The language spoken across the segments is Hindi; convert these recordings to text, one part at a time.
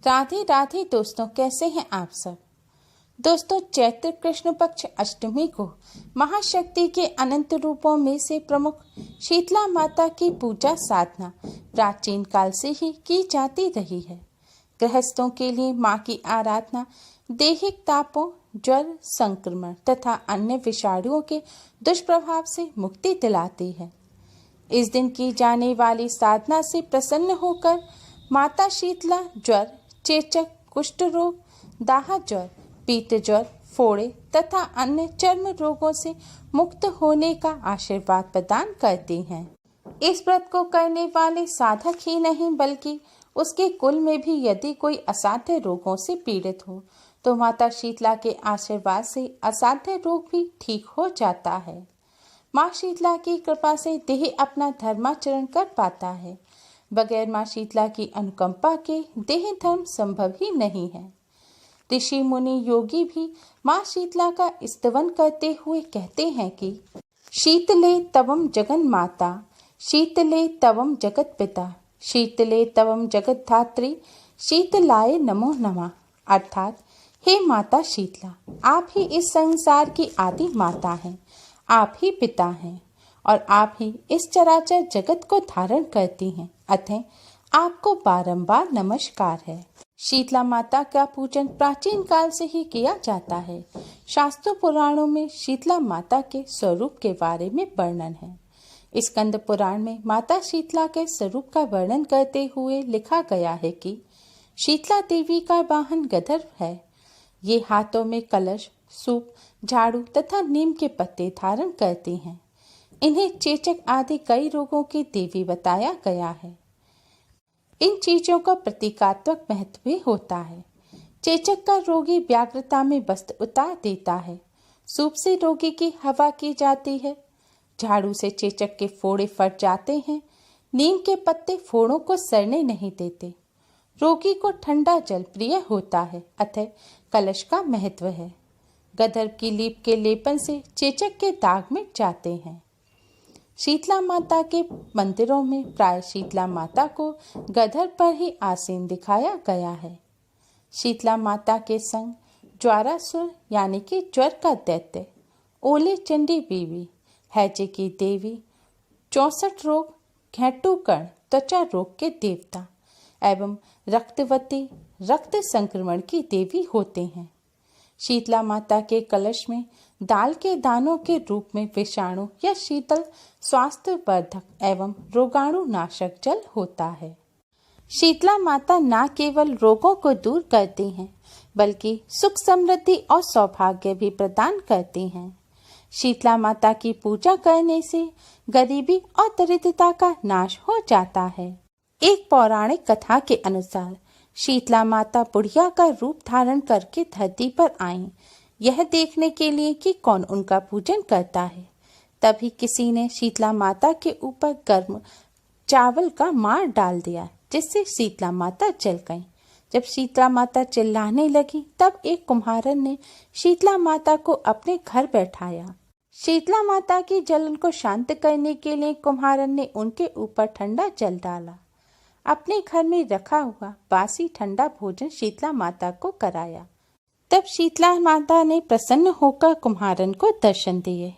राधे राधे दोस्तों, कैसे हैं आप सब। दोस्तों, चैत्र कृष्ण पक्ष अष्टमी को महाशक्ति के अनंत रूपों में से प्रमुख शीतला माता की पूजा साधना प्राचीन काल से ही की जाती रही है। गृहस्थों के लिए माँ की आराधना दैहिक तापों, ज्वर, संक्रमण तथा अन्य विषाणुओं के दुष्प्रभाव से मुक्ति दिलाती है। इस दिन की जाने वाली साधना से प्रसन्न होकर माता शीतला ज्वर, चेचक, कुष्ठ रोग, दाह ज्वर, पीत ज्वर, फोड़े तथा अन्य चर्म रोगों से मुक्त होने का आशीर्वाद प्रदान करती हैं। इस व्रत को करने वाले साधक ही नहीं बल्कि उसके कुल में भी यदि कोई असाध्य रोगों से पीड़ित हो तो माता शीतला के आशीर्वाद से असाध्य रोग भी ठीक हो जाता है। माँ शीतला की कृपा से देह अपना धर्माचरण कर पाता है। बगैर माँ शीतला की अनुकंपा के देह धर्म संभव ही नहीं है। ऋषि मुनि योगी भी माँ शीतला का स्तवन करते हुए कहते हैं कि शीतले तवम जगन माता, शीतले तवम जगत पिता, शीतले तवम जगत धात्री, शीतलाय नमो नमः। अर्थात, हे माता शीतला, आप ही इस संसार की आदि माता हैं, आप ही पिता हैं और आप ही इस चराचर जगत को धारण करती हैं, अतः आपको बारंबार नमस्कार है। शीतला माता का पूजन प्राचीन काल से ही किया जाता है। शास्त्रों पुराणों में शीतला माता के स्वरूप के बारे में वर्णन है। स्कंद पुराण में माता शीतला के स्वरूप का वर्णन करते हुए लिखा गया है कि शीतला देवी का वाहन गदर्भ है। ये हाथों में कलश, सूप, झाड़ू तथा नीम के पत्ते धारण करती हैं। इन्हें चेचक आदि कई रोगों की देवी बताया गया है। इन चीजों का प्रतीकात्मक महत्व भी होता है। चेचक का रोगी व्याघ्रता में वस्त्र उतार देता है। सूप से रोगी की हवा की जाती है। झाड़ू से चेचक के फोड़े फट जाते हैं। नीम के पत्ते फोड़ों को सड़ने नहीं देते। रोगी को ठंडा जल प्रिय होता है, अतः कलश का महत्व है। गदर्भ की लीप के लेपन से चेचक के दाग मिट जाते हैं। शीतला माता के मंदिरों में प्राय शीतला माता को गदर्भ पर ही आसीन दिखाया गया है। शीतला माता के संग ज्वारासुर यानी कि ज्वर का दैत्य, ओले चंडी बीवी, हैजे की देवी, 64 रोग, घेटूकर्ण त्वचा रोग के देवता एवं रक्तवती रक्त संक्रमण की देवी होते हैं। शीतला माता के कलश में दाल के दानों के रूप में विषाणु या शीतल स्वास्थ्य वर्धक एवं रोगाणु नाशक जल होता है। शीतला माता न केवल रोगों को दूर करती हैं बल्कि सुख, समृद्धि और सौभाग्य भी प्रदान करती हैं। शीतला माता की पूजा करने से गरीबी और दरिद्रता का नाश हो जाता है। एक पौराणिक कथा के अनुसार शीतला माता बुढ़िया का रूप धारण करके धरती पर आईं, यह देखने के लिए कि कौन उनका पूजन करता है। तभी किसी ने शीतला माता के ऊपर गर्म चावल का मार डाल दिया, जिससे शीतला माता जल गईं। जब शीतला माता चिल्लाने लगी तब एक कुम्हारन ने शीतला माता को अपने घर बैठाया। शीतला माता की जलन को शांत करने के लिए कुम्हारन ने उनके ऊपर ठंडा जल डाला। अपने घर में रखा हुआ बासी ठंडा भोजन शीतला माता को कराया। तब शीतला माता ने प्रसन्न होकर कुम्हारन को दर्शन दिए।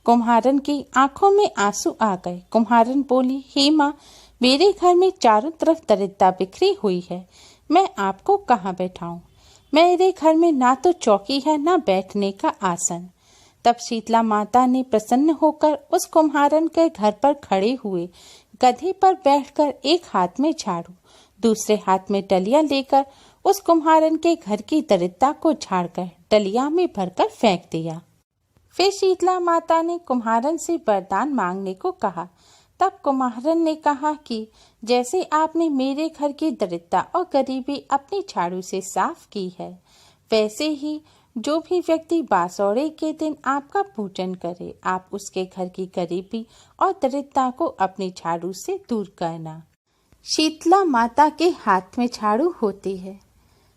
कुम्हारन की आंखों में आंसू आ गए। कुम्हारन बोली, हे माँ, मेरे घर में चारों तरफ दरिद्रता बिखरी हुई है, मैं आपको कहाँ बैठाऊं? मेरे घर में ना तो चौकी है ना बैठने का आसन। तब शीतला माता ने प्रसन्न होकर उस कुम्हारन के घर पर खड़े हुए गधे पर बैठकर एक हाथ में झाड़ू, दूसरे हाथ में डलिया लेकर उस कुम्हारन के घर की दरिद्रता को झाड़कर डलिया में भरकर फेंक दिया। फिर शीतला माता ने कुम्हारन से वरदान मांगने को कहा। तब कुम्हारन ने कहा कि जैसे आपने मेरे घर की दरिद्रता और गरीबी अपनी झाड़ू से साफ की है, वैसे ही जो भी व्यक्ति बासौड़े के दिन आपका पूजन करे, आप उसके घर की गरीबी और दरिद्रता को अपनी झाड़ू से दूर करना। शीतला माता के हाथ में झाड़ू होती है।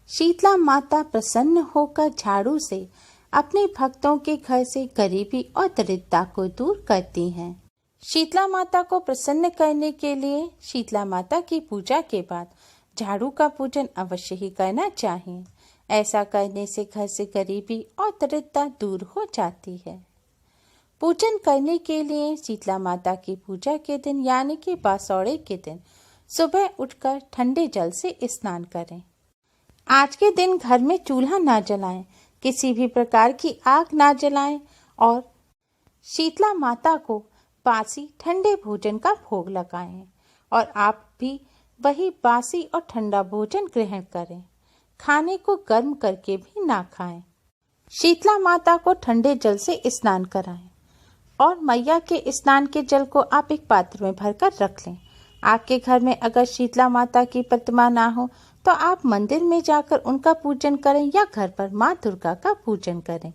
शीतला माता प्रसन्न होकर झाड़ू से अपने भक्तों के घर से गरीबी और दरिद्रता को दूर करती हैं। शीतला माता को प्रसन्न करने के लिए शीतला माता की पूजा के बाद झाड़ू का पूजन अवश्य ही करना चाहिए। ऐसा करने से घर से गरीबी और दरिद्रता दूर हो जाती है। पूजन करने के लिए शीतला माता की पूजा के दिन यानी कि बासौड़े के दिन सुबह उठकर ठंडे जल से स्नान करें। आज के दिन घर में चूल्हा ना जलाएं, किसी भी प्रकार की आग ना जलाएं और शीतला माता को बासी ठंडे भोजन का भोग लगाएं और आप भी वही बासी और ठंडा भोजन ग्रहण करें। खाने को गर्म करके भी ना खाएं। शीतला माता को ठंडे जल से स्नान कराएं और मैया के स्नान के जल को आप एक पात्र में भरकर रख लें। आपके घर में अगर शीतला माता की प्रतिमा ना हो तो आप मंदिर में जाकर उनका पूजन करें या घर पर माँ दुर्गा का पूजन करें।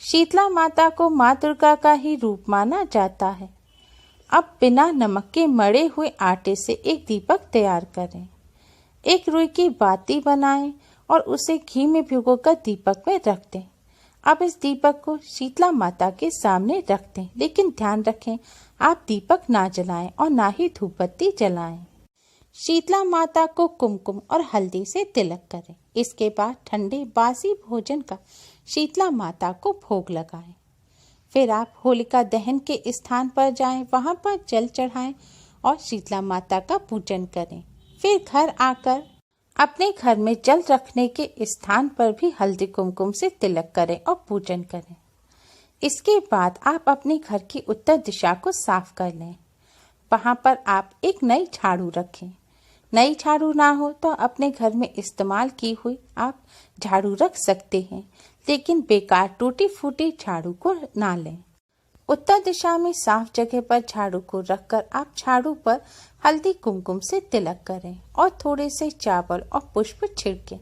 शीतला माता को माँ दुर्गा का ही रूप माना जाता है। अब बिना नमक के मढ़े हुए आटे से एक दीपक तैयार करें। एक रुई की बाती बनाएं और उसे घी में भिगोकर दीपक में रख दें। अब इस दीपक को शीतला माता के सामने रख दें, लेकिन ध्यान रखें आप दीपक ना जलाएं और ना ही धूप बत्ती जलाएं। शीतला माता को कुमकुम और हल्दी से तिलक करें। इसके बाद ठंडे बासी भोजन का शीतला माता को भोग लगाएं। फिर आप होलिका दहन के स्थान पर जाएं, वहां पर जल चढ़ाएं और शीतला माता का पूजन करें। फिर घर आकर अपने घर में जल रखने के स्थान पर भी हल्दी कुमकुम से तिलक करें और पूजन करें। इसके बाद आप अपने घर की उत्तर दिशा को साफ कर लें। वहां पर आप एक नई झाड़ू रखें। नई झाड़ू ना हो तो अपने घर में इस्तेमाल की हुई आप झाड़ू रख सकते हैं, लेकिन बेकार टूटी फूटी झाड़ू को ना लें। उत्तर दिशा में साफ जगह पर झाड़ू को रखकर आप झाड़ू पर हल्दी कुमकुम से तिलक करें और थोड़े से चावल और पुष्प छिड़कें।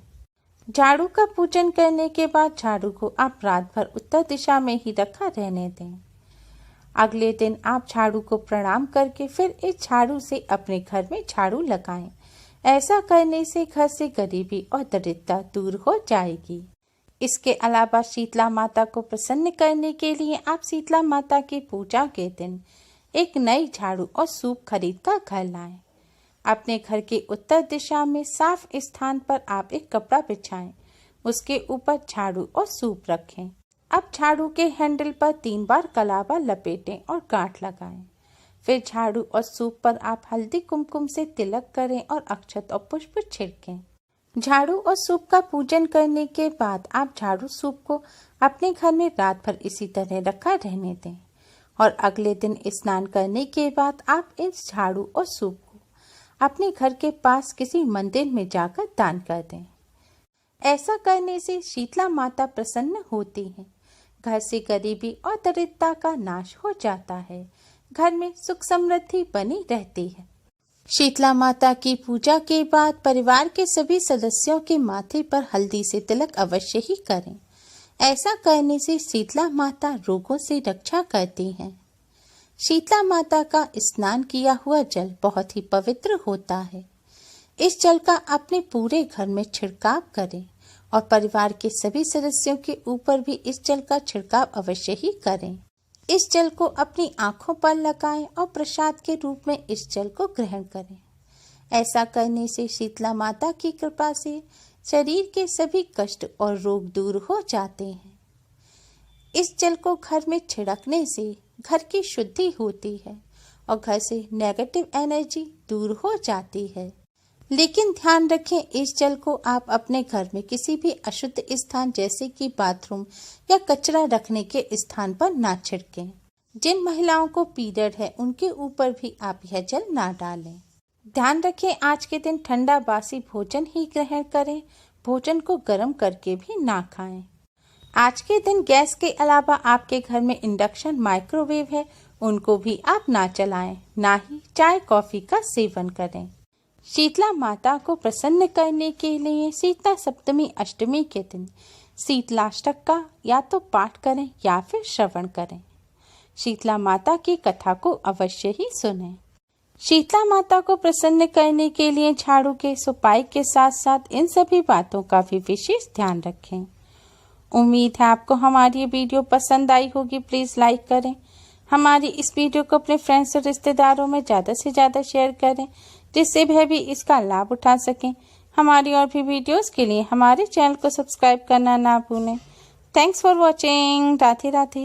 झाड़ू का पूजन करने के बाद झाड़ू को आप रात भर उत्तर दिशा में ही रखा रहने दें। अगले दिन आप झाड़ू को प्रणाम करके फिर इस झाड़ू से अपने घर में झाड़ू लगाएं। ऐसा करने से घर से गरीबी और दरिद्रता दूर हो जाएगी। इसके अलावा शीतला माता को प्रसन्न करने के लिए आप शीतला माता की पूजा के दिन एक नई झाड़ू और सूप खरीद कर घर लाएं। अपने घर के उत्तर दिशा में साफ स्थान पर आप एक कपड़ा बिछाएं, उसके ऊपर झाड़ू और सूप रखें। अब झाड़ू के हैंडल पर 3 बार कलावा लपेटें और गांठ लगाएं। फिर झाड़ू और सूप पर आप हल्दी कुमकुम से तिलक करें और अक्षत और पुष्प छिड़कें। झाड़ू और सूप का पूजन करने के बाद आप झाड़ू सूप को अपने घर में रात भर इसी तरह रखा रहने दें और अगले दिन स्नान करने के बाद आप इस झाड़ू और सूप को अपने घर के पास किसी मंदिर में जाकर दान कर दें। ऐसा करने से शीतला माता प्रसन्न होती हैं। घर से गरीबी और दरिद्रता का नाश हो जाता है। घर में सुख समृद्धि बनी रहती है। शीतला माता की पूजा के बाद परिवार के सभी सदस्यों के माथे पर हल्दी से तिलक अवश्य ही करें। ऐसा करने से शीतला माता रोगों से रक्षा करती हैं। शीतला माता का स्नान किया हुआ जल बहुत ही पवित्र होता है। इस जल का अपने पूरे घर में छिड़काव करें और परिवार के सभी सदस्यों के ऊपर भी इस जल का छिड़काव अवश्य ही करें। इस जल को अपनी आंखों पर लगाएं और प्रसाद के रूप में इस जल को ग्रहण करें। ऐसा करने से शीतला माता की कृपा से शरीर के सभी कष्ट और रोग दूर हो जाते हैं। इस जल को घर में छिड़कने से घर की शुद्धि होती है और घर से नेगेटिव एनर्जी दूर हो जाती है। लेकिन ध्यान रखें, इस जल को आप अपने घर में किसी भी अशुद्ध स्थान जैसे कि बाथरूम या कचरा रखने के स्थान पर ना छिड़कें। जिन महिलाओं को पीरियड है उनके ऊपर भी आप यह जल ना डालें। ध्यान रखें, आज के दिन ठंडा बासी भोजन ही ग्रहण करें। भोजन को गर्म करके भी ना खाएं। आज के दिन गैस के अलावा आपके घर में इंडक्शन माइक्रोवेव है, उनको भी आप ना चलाएं, ना ही चाय कॉफी का सेवन करें। शीतला माता को प्रसन्न करने के लिए शीतला सप्तमी अष्टमी के दिन शीतलाष्टक का या तो पाठ करें या फिर श्रवण करें। शीतला माता की कथा को अवश्य ही सुनें। शीतला माता को प्रसन्न करने के लिए झाड़ू के सुपाई के साथ साथ इन सभी बातों का भी विशेष ध्यान रखें। उम्मीद है आपको हमारी ये वीडियो पसंद आई होगी। प्लीज लाइक करें। हमारी इस वीडियो को अपने फ्रेंड्स और रिश्तेदारों में ज़्यादा से ज़्यादा शेयर करें, जिससे वह भी इसका लाभ उठा सकें। हमारी और भी वीडियोस के लिए हमारे चैनल को सब्सक्राइब करना ना भूलें। Thanks for watching. Radhe Radhe.